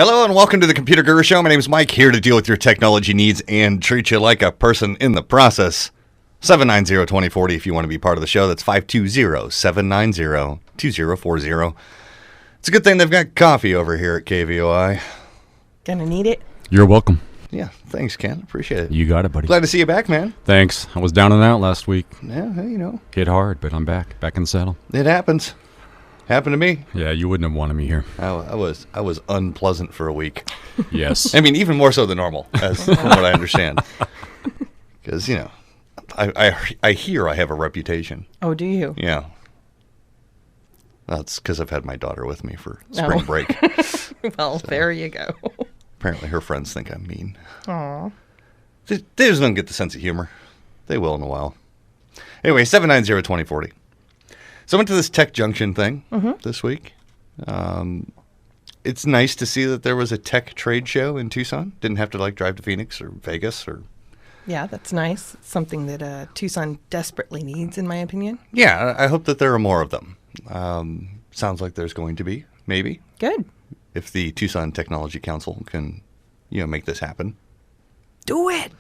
Hello and welcome to the Computer Guru Show. My name is Mike, here to deal with your technology needs and treat you like a person in the process. 790-2040 if you want to be part of the show. That's 520-790-2040. It's a good thing they've got coffee over here at KVOI. Gonna need it. You're welcome. Yeah, thanks, Ken. Appreciate it. You got it, buddy. Glad to see you back, man. Thanks. I was down and out last week. Yeah, you know. Hit hard, but I'm back in the saddle. It happens. Happened to me. Yeah, you wouldn't have wanted me here. I was unpleasant for a week. Yes. I mean, even more so than normal, as from what I understand. Because, you know, I hear I have a reputation. Oh, do you? Yeah. That's because I've had my daughter with me for spring break. Well, so, there you go. Apparently her friends think I'm mean. Aw. They just don't get the sense of humor. They will in a while. Anyway, 790-2040. So I went to this TechJunction thing this week. It's nice to see that there was a tech trade show in Tucson. Didn't have to drive to Phoenix or Vegas or... Yeah, that's nice. It's something that Tucson desperately needs, in my opinion. Yeah, I hope that there are more of them. Sounds like there's going to be, maybe. Good. If the Tucson Technology Council can, make this happen. Do it.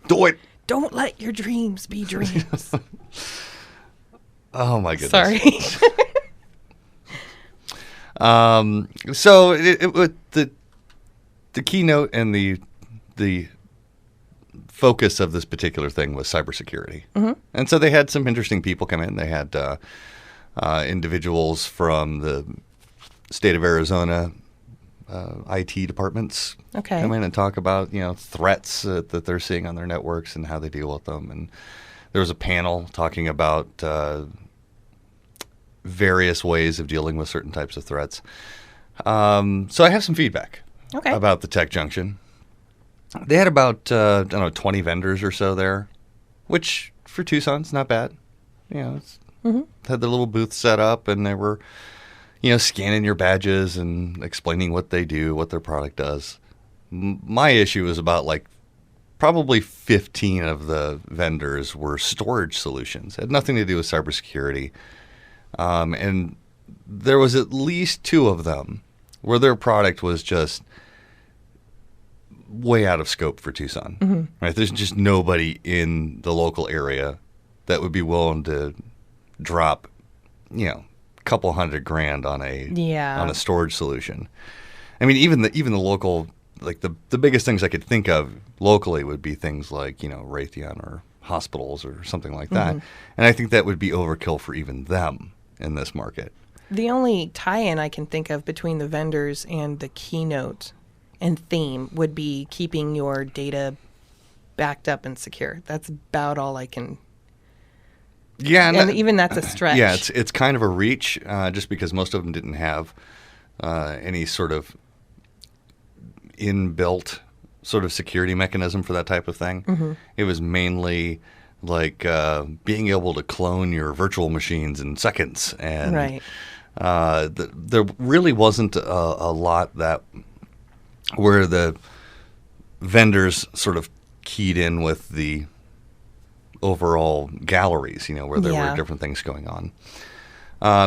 Do it. Don't let your dreams be dreams. Oh, my goodness. Sorry. So the keynote and the focus of this particular thing was cybersecurity. And so they had some interesting people come in. They had individuals from the state of Arizona IT departments come in and talk about, threats that they're seeing on their networks and how they deal with them. And there was a panel talking about various ways of dealing with certain types of threats. So I have some feedback about the TechJunction. They had about, 20 vendors or so there, which for Tucson's not bad. It's, had their little booth set up, and they were, scanning your badges and explaining what they do, what their product does. My issue is about, probably 15 of the vendors were storage solutions. It had nothing to do with cybersecurity. And there was at least 2 of them where their product was just way out of scope for Tucson. Right? There's just nobody in the local area that would be willing to drop, a couple $100,000 on a storage solution. I mean, even the local, the biggest things I could think of locally would be things like, Raytheon or hospitals or something like that. And I think that would be overkill for even them in this market. The only tie-in I can think of between the vendors and the keynote and theme would be keeping your data backed up and secure. That's about all I can. Yeah, and even that's a stretch. Yeah, it's kind of a reach, just because most of them didn't have any sort of inbuilt sort of security mechanism for that type of thing. It was mainly being able to clone your virtual machines in seconds, and there really wasn't a lot that where the vendors sort of keyed in with the overall galleries, where there were different things going on.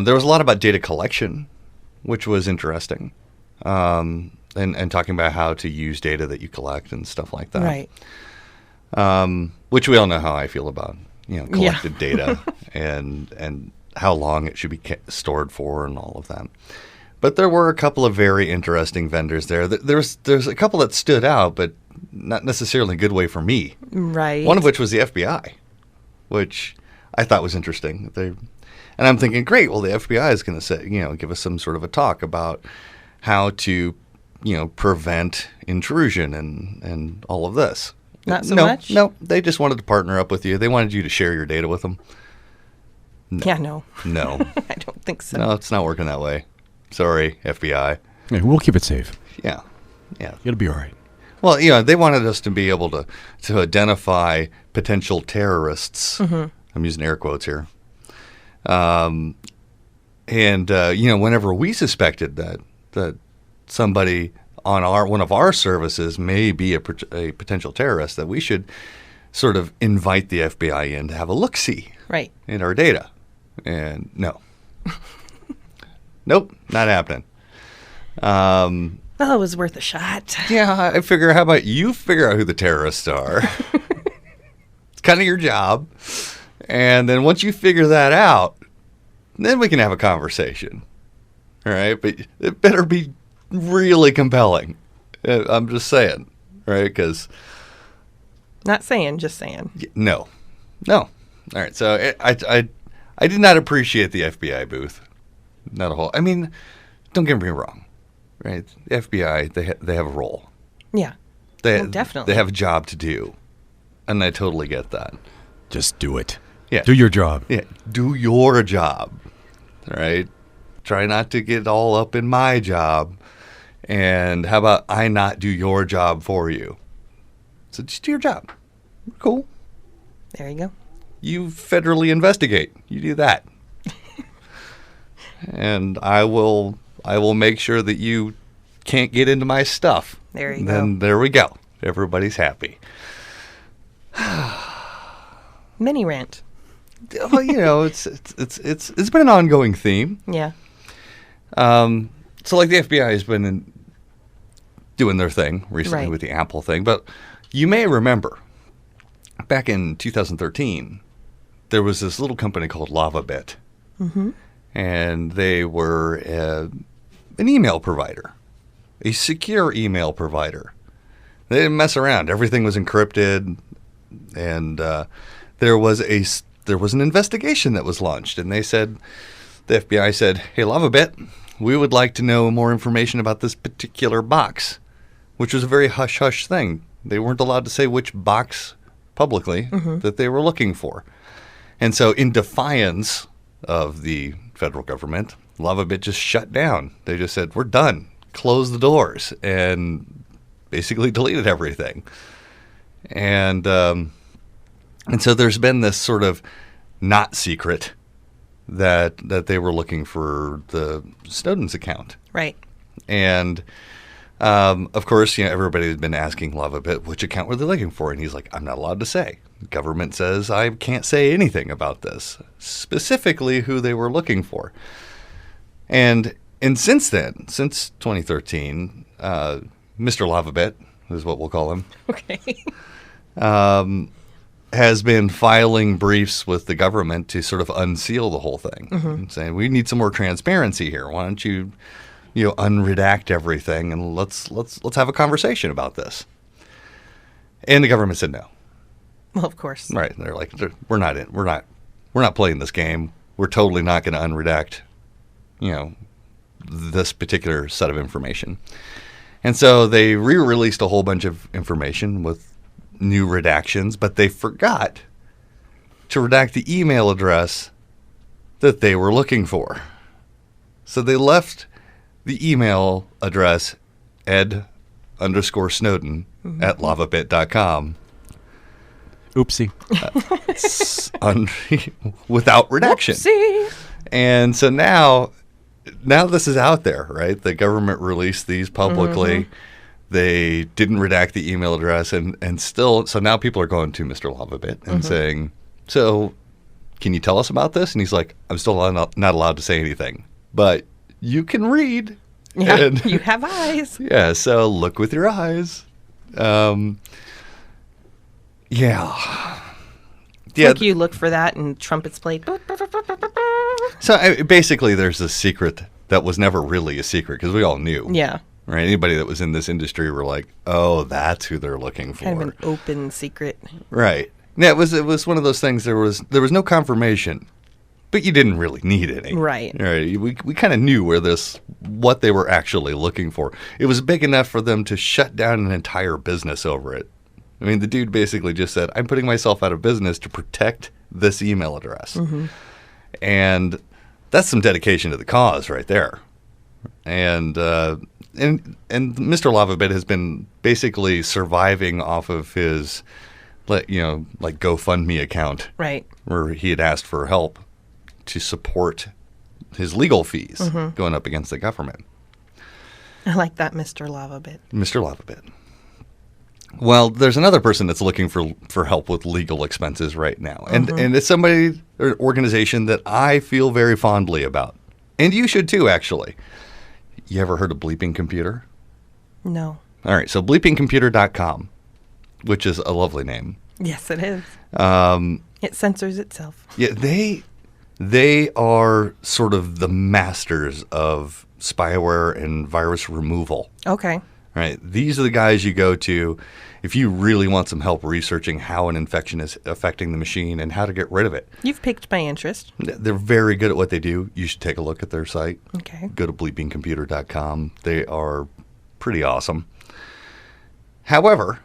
There was a lot about data collection, which was interesting, and talking about how to use data that you collect and stuff like that. Right. Which we all know how I feel about, collected data and how long it should be stored for and all of that. But there were a couple of very interesting vendors there. There's a couple that stood out, but not necessarily a good way for me. Right. One of which was the FBI, which I thought was interesting. And I'm thinking, great, well, the FBI is going to say, give us some sort of a talk about how to, prevent intrusion and all of this. Not so much? No, they just wanted to partner up with you. They wanted you to share your data with them. No. Yeah, no. No. I don't think so. No, it's not working that way. Sorry, FBI. Yeah, we'll keep it safe. Yeah. It'll be all right. Well, they wanted us to be able to identify potential terrorists. I'm using air quotes here. And whenever we suspected that somebody on one of our services may be a potential terrorist, that we should sort of invite the FBI in to have a look-see in our data. And no. Nope, not happening. Oh, it was worth a shot. Yeah, I figure, how about you figure out who the terrorists are? It's kind of your job. And then once you figure that out, then we can have a conversation. All right? But it better be really compelling. I'm just saying, right? Because... Not saying, just saying. No. All right, so I did not appreciate the FBI booth. Not a whole... I mean, don't get me wrong. Right, the FBI, they have a role. Yeah, definitely. They have a job to do, and I totally get that. Just do it. Yeah, do your job. Yeah, do your job. All right, try not to get all up in my job. And how about I not do your job for you? So just do your job. Cool. There you go. You federally investigate. You do that, and I will make sure that you can't get into my stuff. There you go. Then there we go. Everybody's happy. Mini rant. Well, it's been an ongoing theme. Yeah. So like the FBI has been doing their thing recently Right. with the Apple thing, but you may remember back in 2013 there was this little company called Lavabit. Mm-hmm. And they were an email provider, a secure email provider. They didn't mess around. Everything was encrypted, and there was an investigation that was launched. And the FBI said, "Hey, Lavabit, we would like to know more information about this particular box," which was a very hush-hush thing. They weren't allowed to say which box publicly that they were looking for. And so in defiance of the federal government, Lavabit just shut down. They just said, "We're done. Close the doors," and basically deleted everything. And so there's been this sort of not secret that they were looking for the Snowden's account. Right. And of course, everybody's been asking Lavabit which account were they looking for, and he's like, "I'm not allowed to say. The government says I can't say anything about this, specifically who they were looking for." And since then, since 2013, Mr. Lavabit is what we'll call him. Okay. Has been filing briefs with the government to sort of unseal the whole thing, and saying we need some more transparency here. Why don't you unredact everything and let's have a conversation about this. And the government said no. Well, of course. Right. They're like, we're not playing this game. We're totally not going to unredact, this particular set of information. And so they re-released a whole bunch of information with new redactions, but they forgot to redact the email address that they were looking for. So they left the email address ed_Snowden at lavabit.com. Oopsie. Without redaction. Whoopsie. And so now this is out there, right? The government released these publicly. They didn't redact the email address, and still, so now people are going to Mr. Lavabit and saying, "So, can you tell us about this?" And he's like, "I'm still not allowed to say anything, but you can read." Yeah, and, you have eyes. Yeah, so look with your eyes. Yeah. Like you look for that and trumpets played. So basically, there's a secret that was never really a secret because we all knew. Yeah. Right. Anybody that was in this industry were like, "Oh, that's who they're looking for." Kind of an open secret. Right. Yeah. It was one of those things. There was no confirmation, but you didn't really need any. Right. Right. We kind of knew what they were actually looking for. It was big enough for them to shut down an entire business over it. I mean, the dude basically just said, "I'm putting myself out of business to protect this email address." And that's some dedication to the cause right there. And Mr. Lavabit has been basically surviving off of his, like GoFundMe account, right, where he had asked for help to support his legal fees going up against the government. I like that, Mr. Lavabit. Mr. Lavabit. Well, there's another person that's looking for help with legal expenses right now, and it's somebody or organization that I feel very fondly about, and you should too, actually. You ever heard of Bleeping Computer? No. All right, so bleepingcomputer.com, which is a lovely name. Yes, it is. It censors itself. Yeah, they are sort of the masters of spyware and virus removal. Okay. Right. These are the guys you go to if you really want some help researching how an infection is affecting the machine and how to get rid of it. You've piqued my interest. They're very good at what they do. You should take a look at their site. Okay. Go to bleepingcomputer.com. They are pretty awesome. However,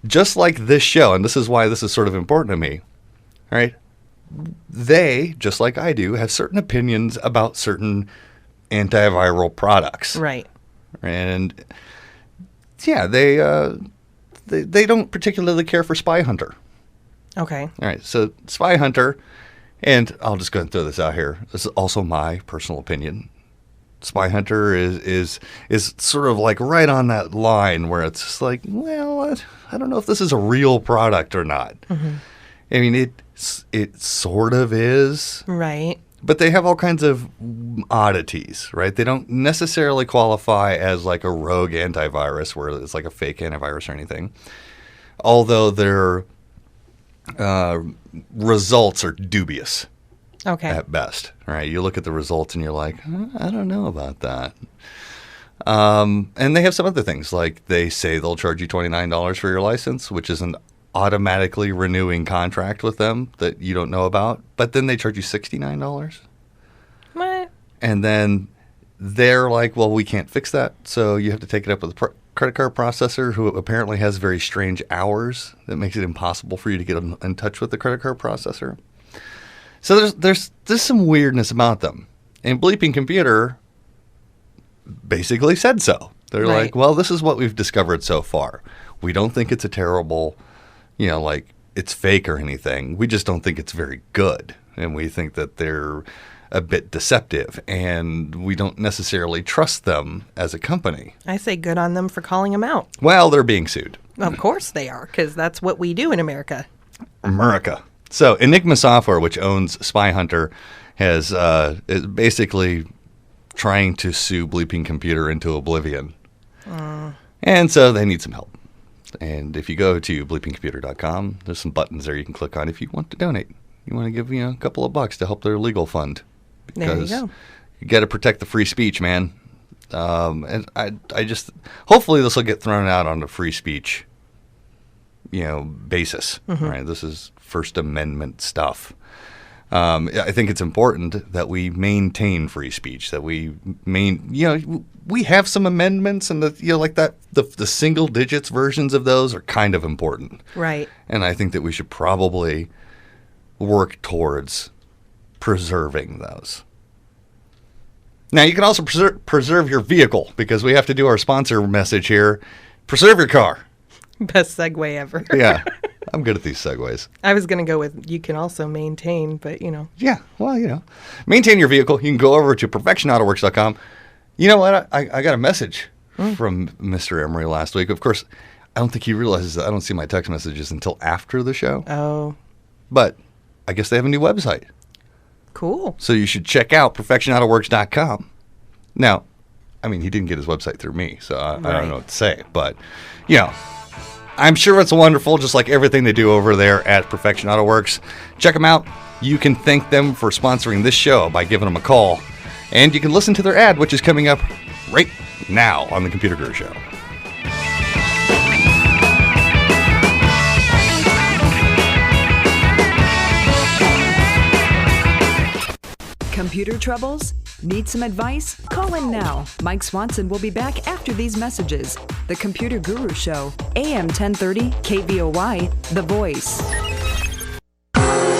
just like this show, and this is why this is sort of important to me, right? They, just like I do, have certain opinions about certain antiviral products. Right. And yeah, they don't particularly care for Spy Hunter. Okay. All right, so Spy Hunter, and I'll just go and throw this out here. This is also my personal opinion. Spy Hunter is sort of like right on that line where it's just like, well, I don't know if this is a real product or not. Mm-hmm. I mean, it sort of is. Right. But they have all kinds of oddities, right? They don't necessarily qualify as like a rogue antivirus where it's like a fake antivirus or anything. Although their results are dubious. Okay. At best, right? You look at the results and you're like, I don't know about that. And they have some other things, like they say they'll charge you $29 for your license, which is an automatically renewing contract with them that you don't know about. But then they charge you $69. What? And then they're like, well, we can't fix that, so you have to take it up with the credit card processor, who apparently has very strange hours that makes it impossible for you to get in touch with the credit card processor. So there's some weirdness about them. And Bleeping Computer basically said so. They're right. like, well, this is what we've discovered so far. We don't think it's a terrible, like it's fake or anything. We just don't think it's very good. And we think that they're a bit deceptive. And we don't necessarily trust them as a company. I say good on them for calling them out. Well, they're being sued. Of course they are, because that's what we do in America. America. So Enigma Software, which owns Spy Hunter, is basically trying to sue Bleeping Computer into oblivion. And so they need some help. And if you go to bleepingcomputer.com, there's some buttons there you can click on if you want to donate. You want to give a couple of bucks to help their legal fund. Because there you go. You got to protect the free speech, man. And I just hopefully this will get thrown out on a free speech basis. Right? This is First Amendment stuff. I think it's important that we maintain free speech, that we we have some amendments, and the single digits versions of those are kind of important. Right. And I think that we should probably work towards preserving those. Now, you can also preserve your vehicle, because we have to do our sponsor message here. Preserve your car. Best segue ever. Yeah. I'm good at these segues. I was going to go with you can also maintain, but Yeah, well, maintain your vehicle. You can go over to perfectionautoworks.com. You know what? I got a message from Mr. Emery last week. Of course, I don't think he realizes that I don't see my text messages until after the show. Oh. But I guess they have a new website. Cool. So you should check out perfectionautoworks.com. Now, I mean, he didn't get his website through me, so I don't know what to say. But, I'm sure it's wonderful, just like everything they do over there at Perfection Auto Works. Check them out. You can thank them for sponsoring this show by giving them a call. And you can listen to their ad, which is coming up right now on the Computer Guru Show. Computer troubles? Need some advice? Call in now. Mike Swanson will be back after these messages. The Computer Guru Show, AM 1030, KVOY, The Voice.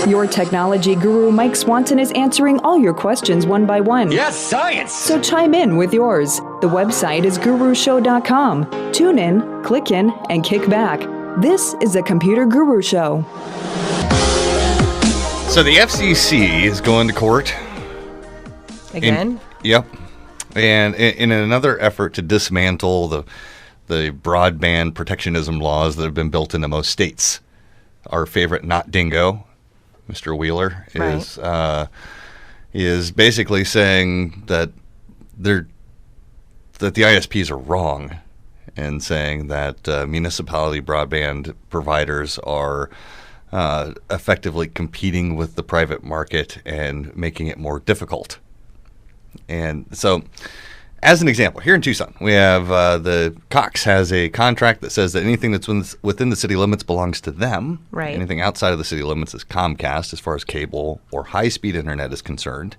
Your technology guru, Mike Swanson, is answering all your questions one by one. Yes, science! So chime in with yours. The website is gurushow.com. Tune in, click in, and kick back. This is the Computer Guru Show. So the FCC is going to court. Again? Yep. And in another effort to dismantle the broadband protectionism laws that have been built into most states. Our favorite not dingo, Mr. Wheeler, is basically saying that the ISPs are wrong and saying that municipality broadband providers are effectively competing with the private market and making it more difficult. And so, as an example, here in Tucson, we have the Cox has a contract that says that anything that's within the city limits belongs to them. Right. Anything outside of the city limits is Comcast as far as cable or high-speed internet is concerned.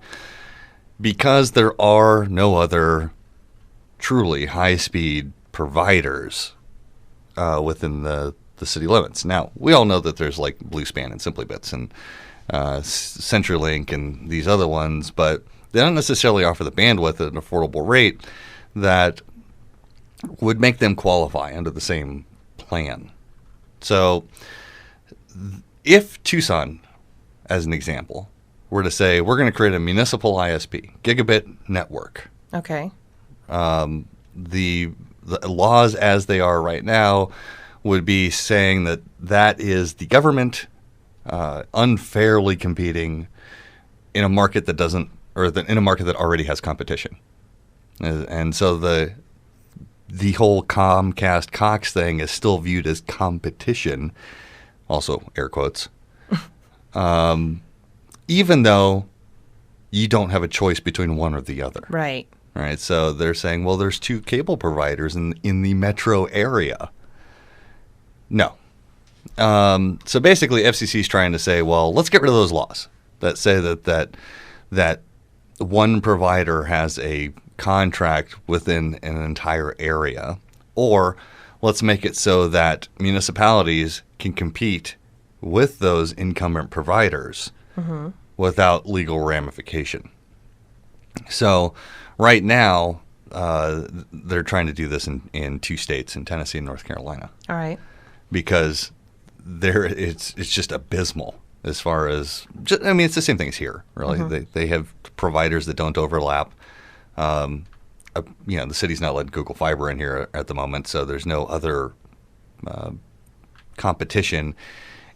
Because there are no other truly high-speed providers within the city limits. Now, we all know that there's like Bluespan and Simply Bits and CenturyLink and these other ones, but they don't necessarily offer the bandwidth at an affordable rate that would make them qualify under the same plan. So if Tucson, as an example, were to say, we're going to create a municipal ISP, gigabit network. Okay. The laws as they are right now would be saying that that is the government unfairly competing in a market that doesn't, in a market that already has competition. And so the whole Comcast Cox thing is still viewed as competition, also air quotes, even though you don't have a choice between one or the other. Right. Right. So they're saying, well, there's two cable providers in the metro area. No. So basically, FCC is trying to say, well, let's get rid of those laws that say that one provider has a contract within an entire area, or let's make it so that municipalities can compete with those incumbent providers without legal ramification. So right now, they're trying to do this in two states, in Tennessee and North Carolina. All right. Because it's just abysmal as far as it's the same thing as here, really. They have providers that don't overlap. The city's not letting Google Fiber in here at the moment, so there's no other competition.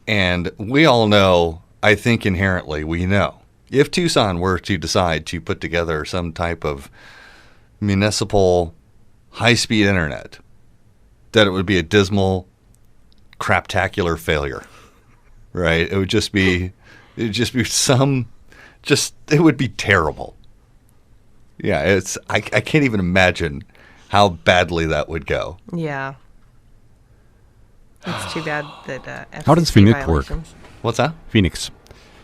And we all know, I think inherently we know, if Tucson were to decide to put together some type of municipal high-speed internet, that it would be a dismal, craptacular failure, right? It would be terrible. Yeah, I can't even imagine how badly that would go. Yeah. It's too bad that How does FCC Phoenix work? violations- What's that? Phoenix.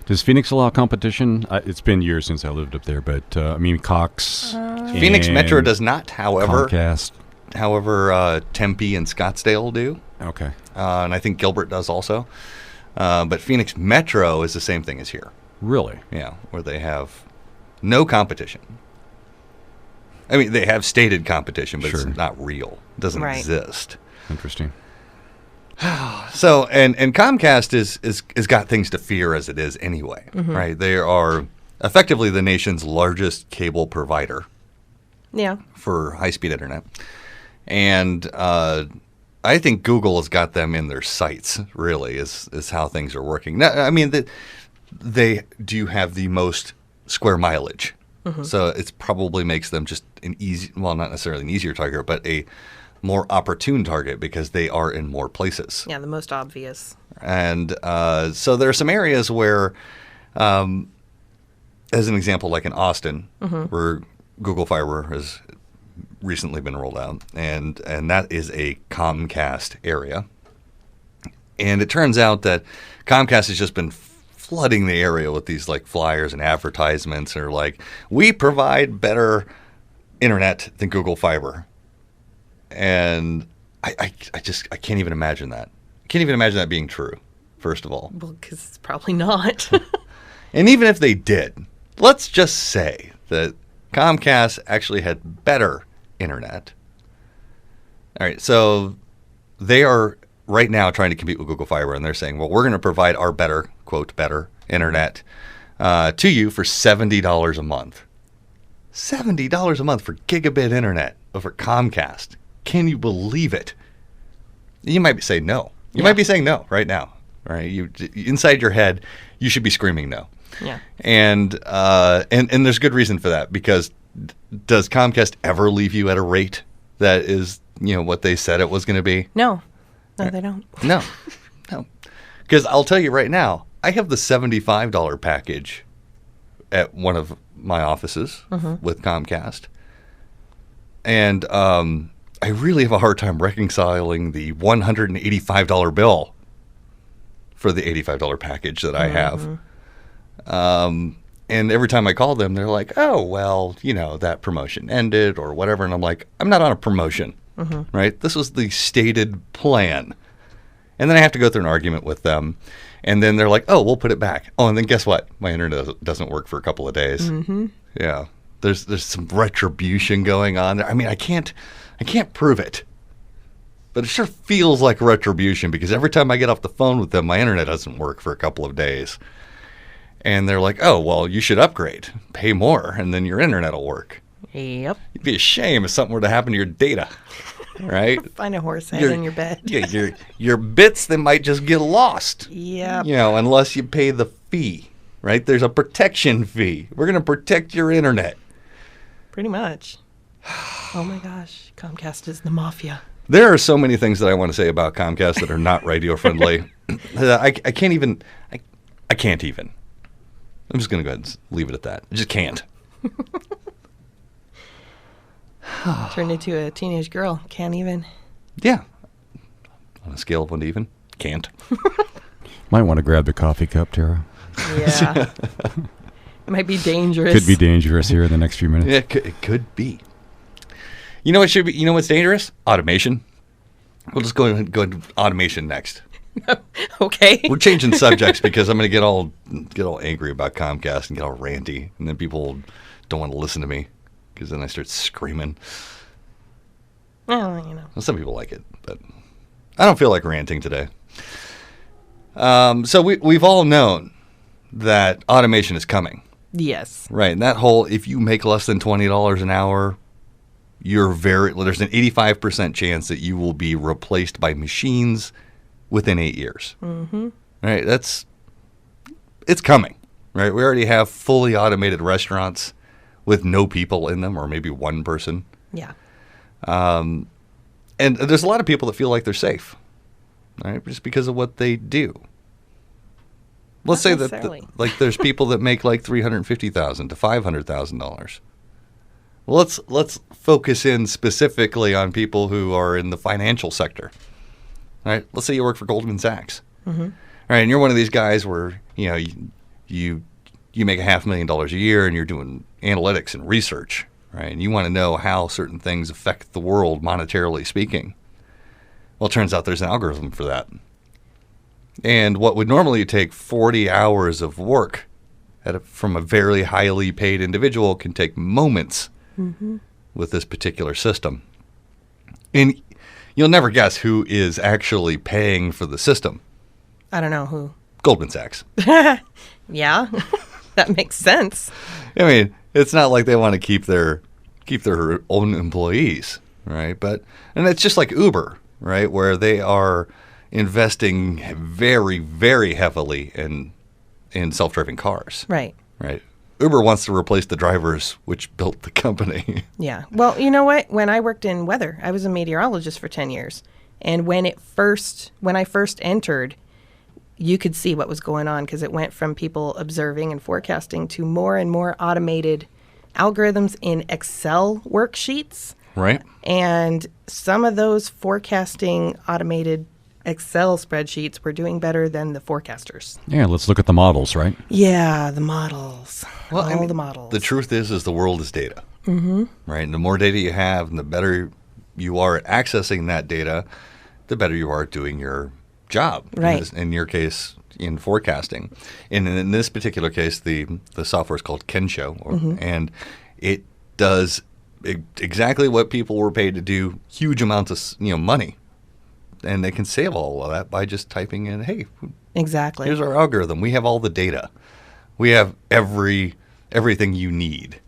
Does Phoenix allow competition? It's been years since I lived up there, but Cox. Phoenix Metro does not, Comcast. However, Tempe and Scottsdale do. Okay. And I think Gilbert does also. But Phoenix Metro is the same thing as here. Really? Yeah, where they have no competition. I mean, they have stated competition, but Sure. it's not real. It doesn't Right. exist. Interesting. So, and Comcast is got things to fear as it is anyway, right? They are effectively the nation's largest cable provider. Yeah. For high-speed internet. And I think Google has got them in their sights, really, is how things are working. Now, I mean, they do have the most square mileage. So it probably makes them just not necessarily an easier target, but a more opportune target because they are in more places. Yeah, the most obvious. And so there are some areas where, as an example, like in Austin, where Google Fiber has recently been rolled out, and that is a Comcast area. And it turns out that Comcast has just been flooding the area with these like flyers and advertisements, or like, we provide better internet than Google Fiber. And I can't even imagine that. I can't even imagine that being true, first of all. Well, because it's probably not. And even if they did, let's just say that Comcast actually had better internet. All right, so they are right now trying to compete with Google Fiber, and they're saying, well, we're going to provide our better, quote, better internet to you for $70 a month. $70 a month for gigabit internet over Comcast. Can you believe it? You might be saying no. You might be saying no right now. Right? You inside your head, you should be screaming no. Yeah. And there's good reason for that, because does Comcast ever leave you at a rate that is what they said it was going to be? No, they don't. No. Because I'll tell you right now, I have the $75 package at one of my offices with Comcast. And I really have a hard time reconciling the $185 bill for the $85 package that I have. And every time I call them, they're like, oh, well, that promotion ended or whatever. And I'm like, I'm not on a promotion, right? This was the stated plan. And then I have to go through an argument with them. And then they're like, oh, we'll put it back. Oh, and then guess what? My internet doesn't work for a couple of days. Yeah. There's some retribution going on there. I mean, I can't prove it. But it sure feels like retribution because every time I get off the phone with them, my internet doesn't work for a couple of days. And they're like, oh, well, you should upgrade. Pay more, and then your internet will work. Yep. It'd be a shame if something were to happen to your data, right? Find a horse head in your bed. Yeah, your bits, they might just get lost. Yep. Unless you pay the fee, right? There's a protection fee. We're going to protect your internet. Pretty much. Oh, my gosh. Comcast is the mafia. There are so many things that I want to say about Comcast that are not radio-friendly. I can't even. I can't even. I'm just going to go ahead and leave it at that. I just can't. Turned into a teenage girl. Can't even. Yeah. On a scale of 1 to even, can't. Might want to grab the coffee cup, Tara. Yeah. It might be dangerous. Could be dangerous here in the next few minutes. Yeah, it could be. You know what should be? You know what's dangerous? Automation. We'll just go to automation next. Okay. We're changing subjects because I'm going to get all angry about Comcast and get all ranty, and then people don't want to listen to me because then I start screaming. Well, Well, some people like it, but I don't feel like ranting today. So we've all known that automation is coming. Yes. Right, and that whole if you make less than $20 an hour, there's an 85% chance that you will be replaced by machines within 8 years. Right, it's coming. Right, we already have fully automated restaurants with no people in them, or maybe one person. Yeah. And there's a lot of people that feel like they're safe, right, just because of what they do. Let's say that there's people that make like $350,000 to $500,000. Well, let's focus in specifically on people who are in the financial sector. All right, let's say you work for Goldman Sachs. All right, and you're one of these guys where you make $500,000 a year and you're doing analytics and research, right? And you want to know how certain things affect the world monetarily speaking. Well, it turns out there's an algorithm for that. And what would normally take 40 hours of work from a very highly paid individual can take moments with this particular system. And you'll never guess who is actually paying for the system. I don't know who. Goldman Sachs. Yeah, that makes sense. I mean, it's not like they want to keep their own employees, right? And it's just like Uber, right, where they are investing very, very heavily in self-driving cars. Right. Right. Uber wants to replace the drivers which built the company. Yeah. Well, you know what? When I worked in weather, I was a meteorologist for 10 years. And when I first entered, you could see what was going on because it went from people observing and forecasting to more and more automated algorithms in Excel worksheets. Right. And some of those forecasting automated Excel spreadsheets were doing better than the forecasters. Yeah, let's look at the models, right? Yeah, the models. Well, the models. The truth is the world is data. Right. And the more data you have and the better you are at accessing that data, the better you are at doing your job. Right. In your case, in forecasting. And in this particular case, the software is called Kensho, and it does exactly what people were paid to do, huge amounts of money. And they can save all of that by just typing in, hey, exactly. Here's our algorithm. We have all the data. We have everything you need.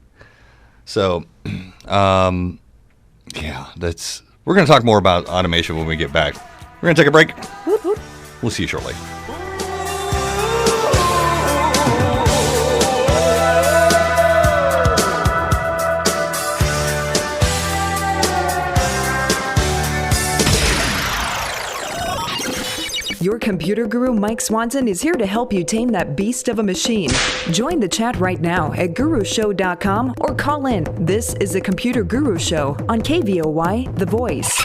So, yeah, we're going to talk more about automation when we get back. We're going to take a break. We'll see you shortly. Your computer guru, Mike Swanson, is here to help you tame that beast of a machine. Join the chat right now at gurushow.com or call in. This is the Computer Guru Show on KVOY, The Voice.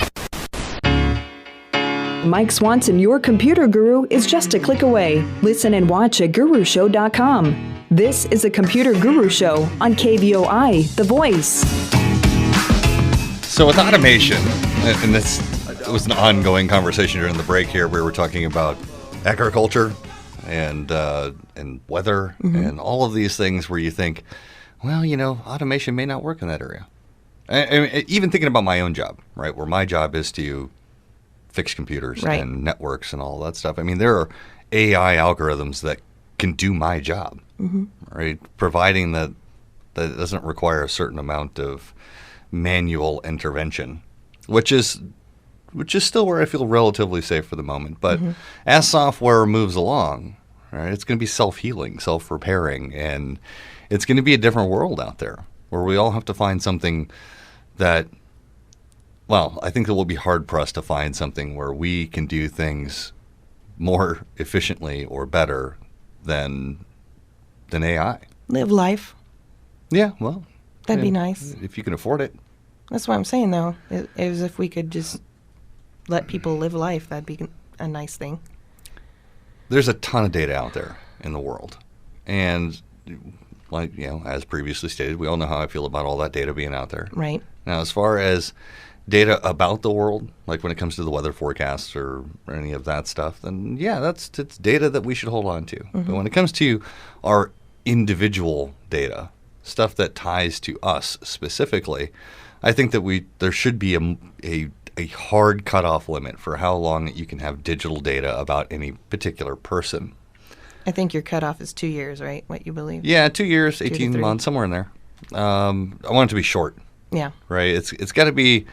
Mike Swanson, your computer guru, is just a click away. Listen and watch at gurushow.com. This is the Computer Guru Show on KVOI, The Voice. So with automation, and this was an ongoing conversation during the break here, we were talking about agriculture and weather and all of these things where you think, well, automation may not work in that area. And even thinking about my own job, right, where my job is to fix computers and networks and all that stuff. I mean, there are AI algorithms that can do my job, right? Providing that it doesn't require a certain amount of manual intervention, which is still where I feel relatively safe for the moment. But as software moves along, right, it's going to be self-healing, self-repairing, and it's going to be a different world out there where we all have to find something that, well, I think it will be hard-pressed to find something where we can do things more efficiently or better than AI. Live life. Yeah, well. That'd be nice. If you can afford it. That's what I'm saying, though, is if we could just let people live life, that'd be a nice thing. There's a ton of data out there in the world. And, as previously stated, we all know how I feel about all that data being out there. Right. Now, as far as data about the world, like when it comes to the weather forecasts or any of that stuff, then it's data that we should hold on to. But when it comes to our individual data, stuff that ties to us specifically, I think that there should be a hard cutoff limit for how long you can have digital data about any particular person. I think your cutoff is 2 years, right? What you believe? Yeah, 2 years, 18 months, somewhere in there. I want it to be short. Yeah. Right. It's got to be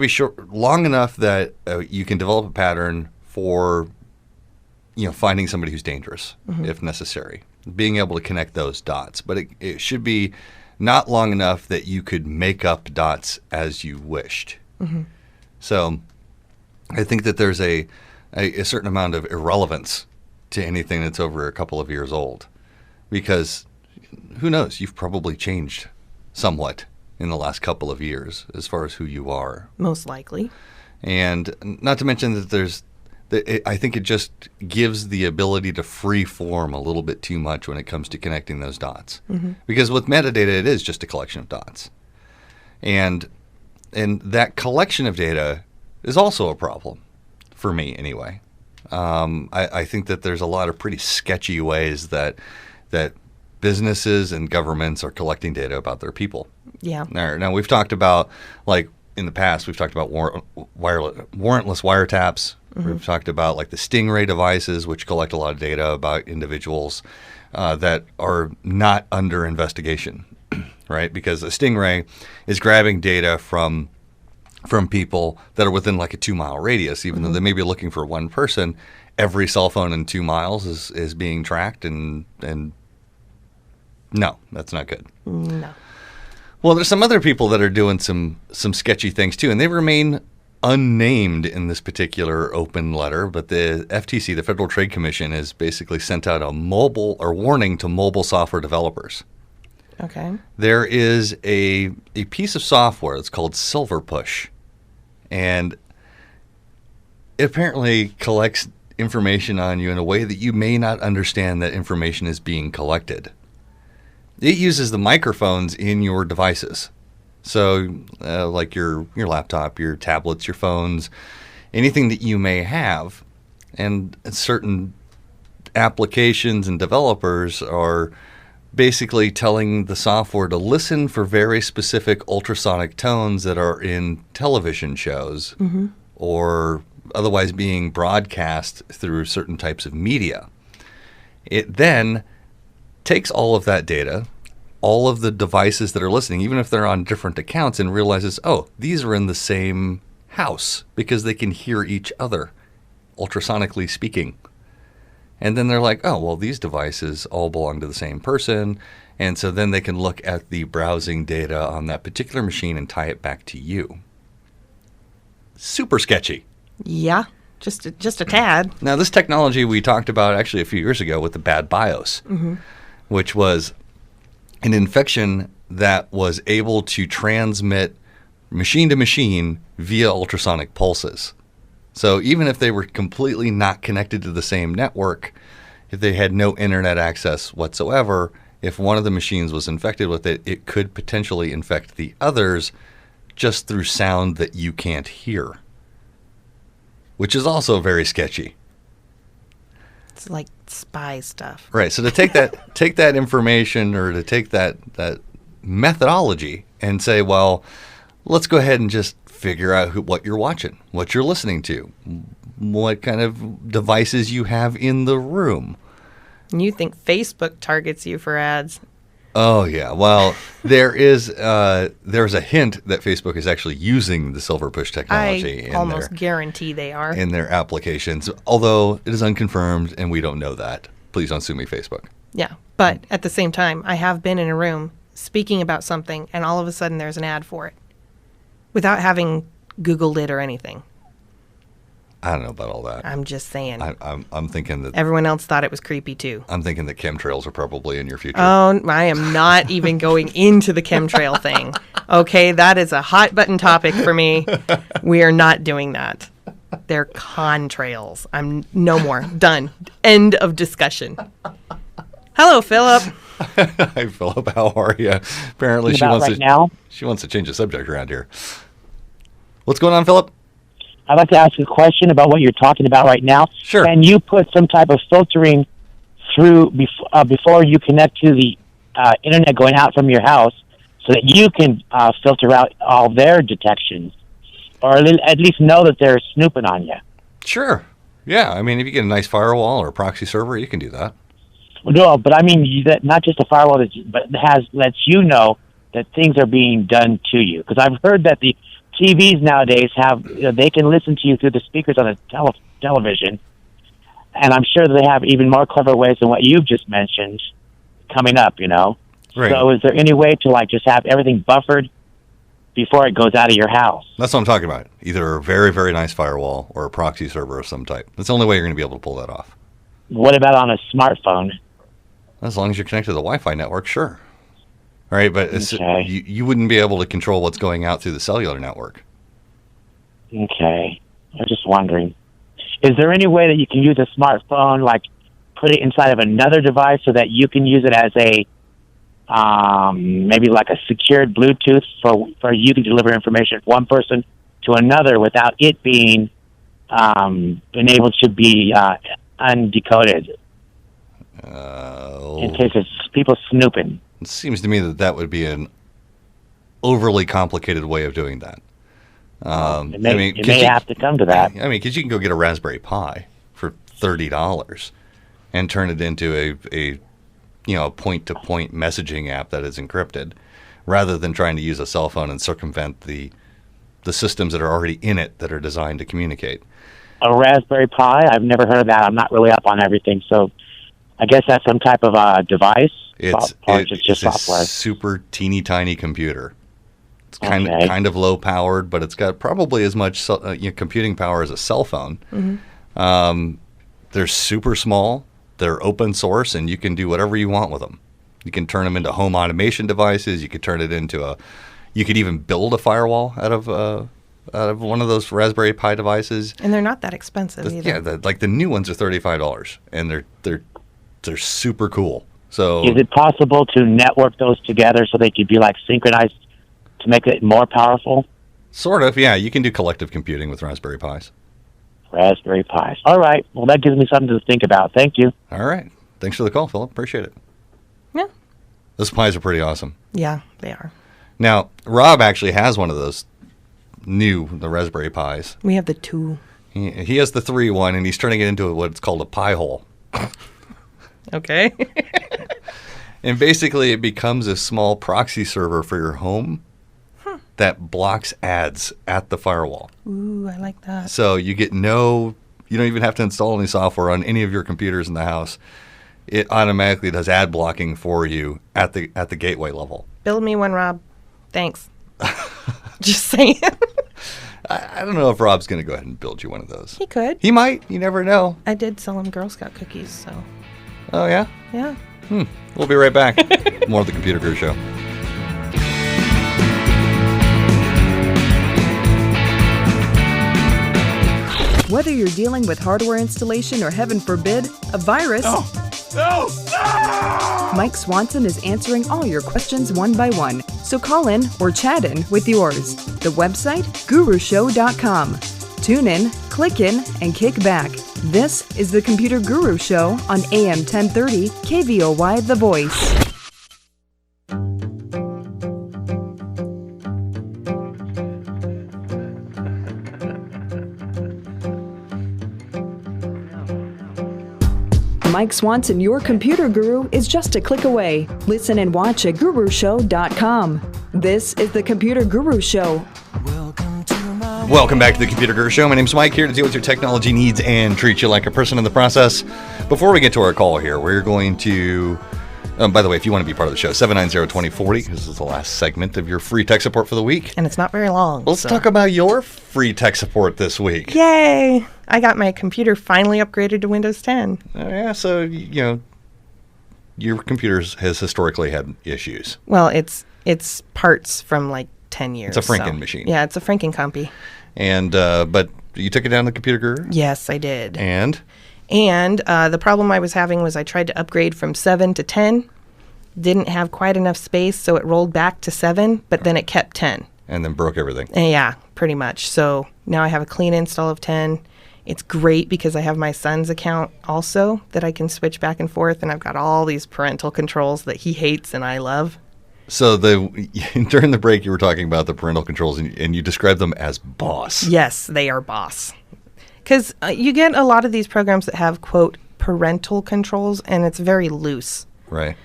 short, long enough that you can develop a pattern for, finding somebody who's dangerous if necessary, being able to connect those dots. But it should be not long enough that you could make up dots as you wished. So I think that there's a certain amount of irrelevance to anything that's over a couple of years old, because who knows? You've probably changed somewhat in the last couple of years as far as who you are. Most likely. And not to mention that I think it just gives the ability to free form a little bit too much when it comes to connecting those dots. Because with metadata, it is just a collection of dots. And that collection of data is also a problem, for me anyway. I think that there's a lot of pretty sketchy ways that businesses and governments are collecting data about their people. Yeah. Now we've talked about, like in the past, we've talked about warrantless wiretaps. We've talked about like the Stingray devices, which collect a lot of data about individuals that are not under investigation, right? Because a Stingray is grabbing data from people that are within like a 2-mile radius, even though they may be looking for one person. Every cell phone in 2 miles is being tracked, and no, that's not good. No. Well, there's some other people that are doing some sketchy things too, and they remain unnamed in this particular open letter. But the FTC, the Federal Trade Commission, has basically sent out a warning to mobile software developers. Okay. There is a piece of software that's called Silverpush, and it apparently collects information on you in a way that you may not understand that information is being collected. It uses the microphones in your devices. So like your laptop, your tablets, your phones, anything that you may have, and certain applications and developers are basically telling the software to listen for very specific ultrasonic tones that are in television shows or otherwise being broadcast through certain types of media. It then takes all of that data, all of the devices that are listening, even if they're on different accounts, and realizes, oh, these are in the same house because they can hear each other, ultrasonically speaking. And then they're like, oh, well, these devices all belong to the same person. And so then they can look at the browsing data on that particular machine and tie it back to you. Super sketchy. Yeah. Just a tad. Now, this technology we talked about actually a few years ago with the bad BIOS, which was an infection that was able to transmit machine to machine via ultrasonic pulses. So even if they were completely not connected to the same network, if they had no internet access whatsoever, if one of the machines was infected with it, it could potentially infect the others just through sound that you can't hear, which is also very sketchy. It's like spy stuff. Right. So to take that information, or to take that methodology and say, well, let's go ahead and just figure out what you're watching, what you're listening to, what kind of devices you have in the room. And you think Facebook targets you for ads? Oh, yeah. Well, there's a hint that Facebook is actually using the silver push technology. I almost guarantee they are. In their applications, although it is unconfirmed and we don't know that. Please don't sue me, Facebook. Yeah, but at the same time, I have been in a room speaking about something, and all of a sudden there's an ad for it without having Googled it or anything. I don't know about all that. I'm just saying. I'm thinking that everyone else thought it was creepy too. I'm thinking that chemtrails are probably in your future. Oh, I am not even going into the chemtrail thing. Okay, that is a hot button topic for me. We are not doing that. They're contrails. I'm no more. Done. End of discussion. Hello, Philip. Hi, Philip. How are you? Apparently, she wants to change the subject around here. What's going on, Philip? I'd like to ask a question about what you're talking about right now. Sure. Can you put some type of filtering through before you connect to the internet going out from your house, so that you can filter out all their detections, or at least know that they're snooping on you? Sure. Yeah. I mean, if you get a nice firewall or a proxy server, you can do that. No, but I mean, not just a firewall, but lets you know that things are being done to you. Because I've heard that the TVs nowadays they can listen to you through the speakers on the television, and I'm sure they have even more clever ways than what you've just mentioned coming up. Right. So is there any way to just have everything buffered before it goes out of your house? That's what I'm talking about. Either a very, very nice firewall or a proxy server of some type. That's the only way you're going to be able to pull that off. What about on a smartphone? As long as you're connected to the Wi-Fi network, sure. All right, but you wouldn't be able to control what's going out through the cellular network. Okay. I'm just wondering. Is there any way that you can use a smartphone, put it inside of another device so that you can use it as a, maybe like a secured Bluetooth for you to deliver information from one person to another without it being able to be undecoded? In case of people snooping. It seems to me that would be an overly complicated way of doing that. It may have to come to that. I mean, because you can go get a Raspberry Pi for $30 and turn it into a point-to-point messaging app that is encrypted, rather than trying to use a cell phone and circumvent the systems that are already in it that are designed to communicate. A Raspberry Pi? I've never heard of that. I'm not really up on everything, so I guess that's some type of device. It's just software. A super teeny tiny computer. It's kind of low powered, but it's got probably as much computing power as a cell phone. Mm-hmm. They're super small. They're open source, and you can do whatever you want with them. You can turn them into home automation devices. You could turn it into you could even build a firewall out of one of those Raspberry Pi devices. And they're not that expensive either. Yeah, the new ones are $35, and they're super cool. So, is it possible to network those together so they could be synchronized to make it more powerful? Sort of, yeah. You can do collective computing with Raspberry Pis. Raspberry Pis. All right. Well, that gives me something to think about. Thank you. All right. Thanks for the call, Philip. Appreciate it. Yeah. Those Pis are pretty awesome. Yeah, they are. Now, Rob actually has one of those the Raspberry Pis. We have the 2. He has the 3 one, and he's turning it into what's called a Pi hole. Okay. And basically, it becomes a small proxy server for your home that blocks ads at the firewall. Ooh, I like that. So you don't even have to install any software on any of your computers in the house. It automatically does ad blocking for you at the gateway level. Build me one, Rob. Thanks. Just saying. I don't know if Rob's going to go ahead and build you one of those. He could. He might. You never know. I did sell him Girl Scout cookies, so. Oh, yeah? Yeah. We'll be right back. More of the Computer Guru Show. Whether you're dealing with hardware installation or, heaven forbid, a virus, No! Mike Swanson is answering all your questions one by one. So call in or chat in with yours. The website, gurushow.com. Tune in, click in, and kick back. This is the Computer Guru Show on AM 1030 KVOY The Voice. Mike Swanson, your computer guru, is just a click away. Listen and watch at gurushow.com. This is the Computer Guru Show. Welcome back to the Computer Guru Show. My name's Mike, here to deal with your technology needs and treat you like a person in the process. Before we get to our call here, we're going to... by the way, if you want to be part of the show, 790-2040. This is the last segment of your free tech support for the week. And it's not very long. Let's talk about your free tech support this week. Yay! I got my computer finally upgraded to Windows 10. Yeah, so, your computer has historically had issues. Well, it's parts from like 10 years. It's a Franken machine. Yeah, it's a Franken compy. And, but you took it down to the Computer Guru? Yes, I did. And the problem I was having was I tried to upgrade from 7 to 10. Didn't have quite enough space, so it rolled back to 7, but then it kept 10. And then broke everything. Yeah, pretty much. So now I have a clean install of 10. It's great because I have my son's account also that I can switch back and forth, and I've got all these parental controls that he hates and I love. So during the break, you were talking about the parental controls, and you described them as boss. Yes, they are boss. Because you get a lot of these programs that have, quote, parental controls, and it's very loose. Right.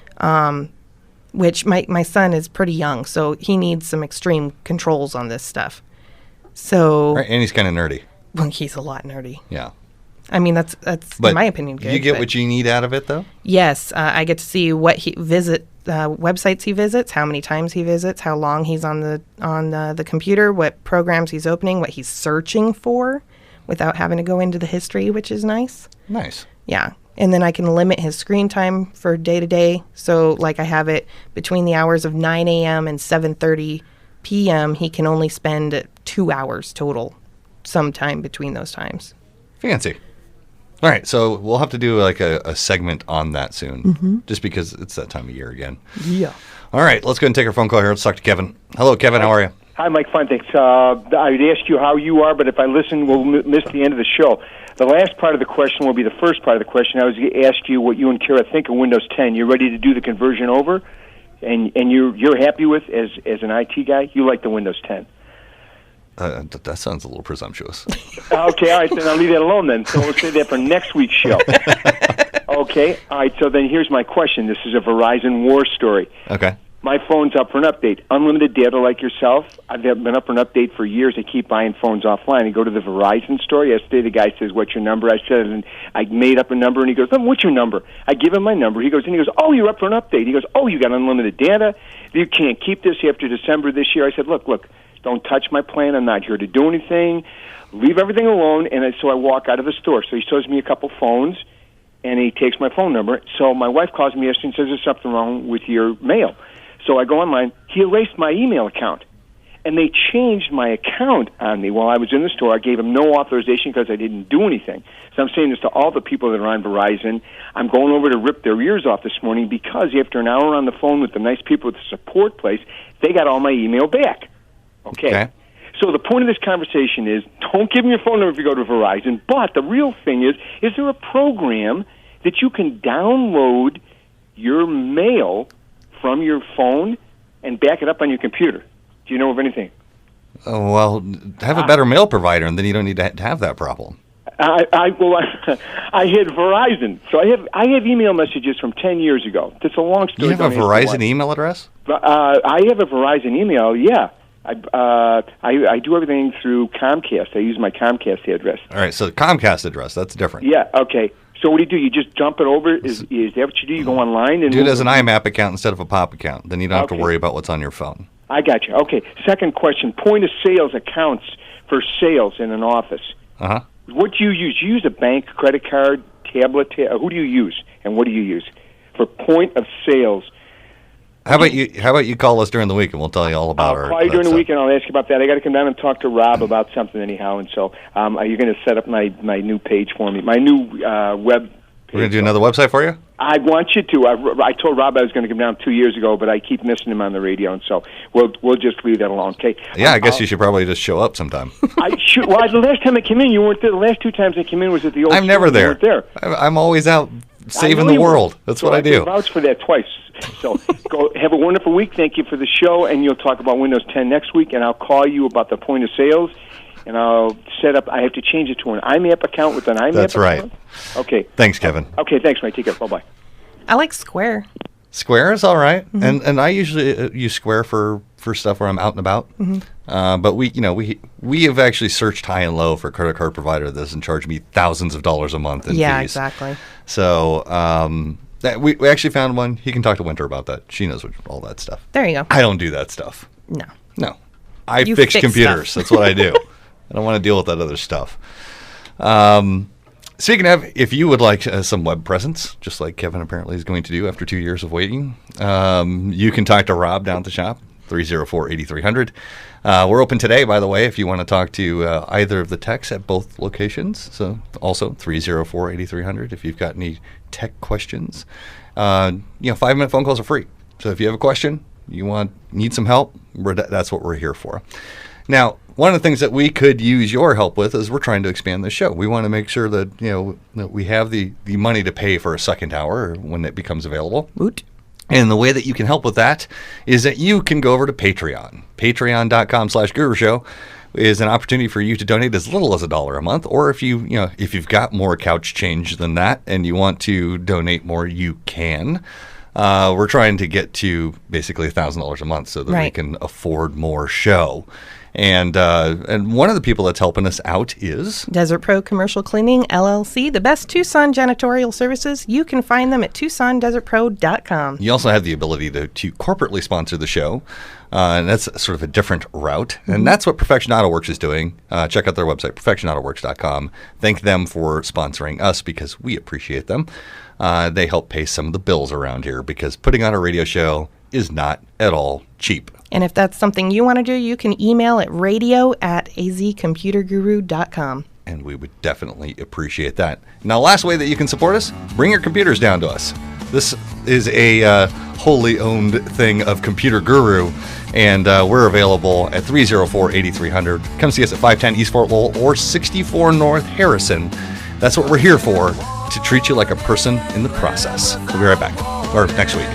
Which my son is pretty young, so he needs some extreme controls on this stuff. So... Right, and he's kind of nerdy. Well, he's a lot nerdy. Yeah. I mean, that's but in my opinion, good. You get what you need out of it, though? Yes. I get to see what websites he visits, how many times he visits, how long he's on the computer, what programs he's opening, what he's searching for without having to go into the history, which is nice. Nice. Yeah. And then I can limit his screen time for day to day. So, like, I have it between the hours of 9 a.m. and 7:30 p.m. He can only spend 2 hours total sometime between those times. Fancy. All right, so we'll have to do like a segment on that soon, just because it's that time of year again. Yeah. All right, let's go ahead and take our phone call here. Let's talk to Kevin. Hello, Kevin. How are you? Hi, Mike. Fine, thanks. I'd ask you how you are, but if I listen, we'll miss the end of the show. The last part of the question will be the first part of the question. I was going to ask you what you and Kara think of Windows 10. You're ready to do the conversion over, and you're happy with, as an IT guy, you like the Windows 10. That sounds a little presumptuous. Okay, all right, then I'll leave that alone then. So we'll say that for next week's show. Okay, all right, so then here's my question. This is a Verizon war story. Okay. My phone's up for an update. Unlimited data like yourself. I've been up for an update for years. I keep buying phones offline. I go to the Verizon store. Yesterday the guy says, "What's your number?" I said, and I made up a number, and he goes, "What's your number?" I give him my number. He goes, "Oh, you're up for an update." He goes, "Oh, you got unlimited data. You can't keep this after December this year." I said, look, don't touch my plan. I'm not here to do anything. Leave everything alone. And so I walk out of the store. So he shows me a couple phones, and he takes my phone number. So my wife calls me yesterday and says, "There's something wrong with your mail." So I go online. He erased my email account. And they changed my account on me while I was in the store. I gave him no authorization because I didn't do anything. So I'm saying this to all the people that are on Verizon. I'm going over to rip their ears off this morning because after an hour on the phone with the nice people at the support place, they got all my email back. Okay. So the point of this conversation is don't give them your phone number if you go to Verizon. But the real thing is there a program that you can download your mail from your phone and back it up on your computer? Do you know of anything? Oh, well, have a better mail provider, and then you don't need to have that problem. I had Verizon, so I have email messages from 10 years ago. It's a long story. You have a Verizon email address? I have a Verizon email. Yeah, I do everything through Comcast. I use my Comcast address. All right, so Comcast address, that's different. Yeah. Okay. So what do? You just dump it over? Is that what you do? You go online and do it as an IMAP account instead of a POP account. Then you don't have to worry about what's on your phone. I got you. Okay. Second question: point of sales accounts for sales in an office. Uh-huh. What do you use? You use a bank, credit card, tablet? Who do you use, and what do you use for point of sales? How about you call us during the week and we'll tell you all about I'll call you during the week and I'll ask you about that. I got to come down and talk to Rob about something anyhow. And so, are you going to set up my new page for me? My new web page. We're going to do another website for you? I want you to. I told Rob I was going to come down 2 years ago, but I keep missing him on the radio, and so we'll just leave that alone. Okay? Yeah, I guess you should probably just show up sometime. I should. Well, the last time I came in, you weren't there. The last 2 times I came in was at the old. I'm never there. You weren't there. I'm always out saving the world. That's what I do. I vouch for that twice. So go have a wonderful week. Thank you for the show, and you'll talk about Windows 10 next week, and I'll call you about the point of sales. And I'll set up. I have to change it to an IMAP account with an IMAP. That's right. Account. Okay. Thanks, Kevin. Okay, thanks, mate. Take care. Bye-bye. I like Square. Square is all right, and I usually use Square for stuff where I'm out and about. But we have actually searched high and low for a credit card provider that doesn't charge me thousands of dollars a month in fees. Yeah, exactly. So we actually found one. You can talk to Winter about that. She knows all that stuff. There you go. I don't do that stuff. No. I fix computers. That's what I do. I don't want to deal with that other stuff. Speaking of, if you would like some web presence, just like Kevin apparently is going to do after 2 years of waiting, you can talk to Rob down at the shop, 304-8300. We're open today, by the way, if you want to talk to either of the techs at both locations. So also 304-8300 if you've got any tech questions. 5-minute phone calls are free. So if you have a question, need some help, that's what we're here for. Now, one of the things that we could use your help with is we're trying to expand the show. We want to make sure that that we have the money to pay for a second hour when it becomes available. Woot. And the way that you can help with that is that you can go over to Patreon. Patreon.com/Guru Show is an opportunity for you to donate as little as $1 a month, or if you've got more couch change than that and you want to donate more, you can. We're trying to get to basically $1,000 a month so that we can afford more show. And one of the people that's helping us out is Desert Pro Commercial Cleaning, LLC, the best Tucson janitorial services. You can find them at TucsonDesertPro.com. You also have the ability to corporately sponsor the show, and that's sort of a different route. And that's what Perfection Auto Works is doing. Check out their website, PerfectionAutoWorks.com. Thank them for sponsoring us because we appreciate them. They help pay some of the bills around here because putting on a radio show is not at all cheap. And if that's something you want to do, you can email at radio@azcomputerguru.com. And we would definitely appreciate that. Now, last way that you can support us, bring your computers down to us. This is a wholly owned thing of Computer Guru, and we're available at 304-8300. Come see us at 510 East Fort Lowell or 64 North Harrison. That's what we're here for, to treat you like a person in the process. We'll be right back, or next week.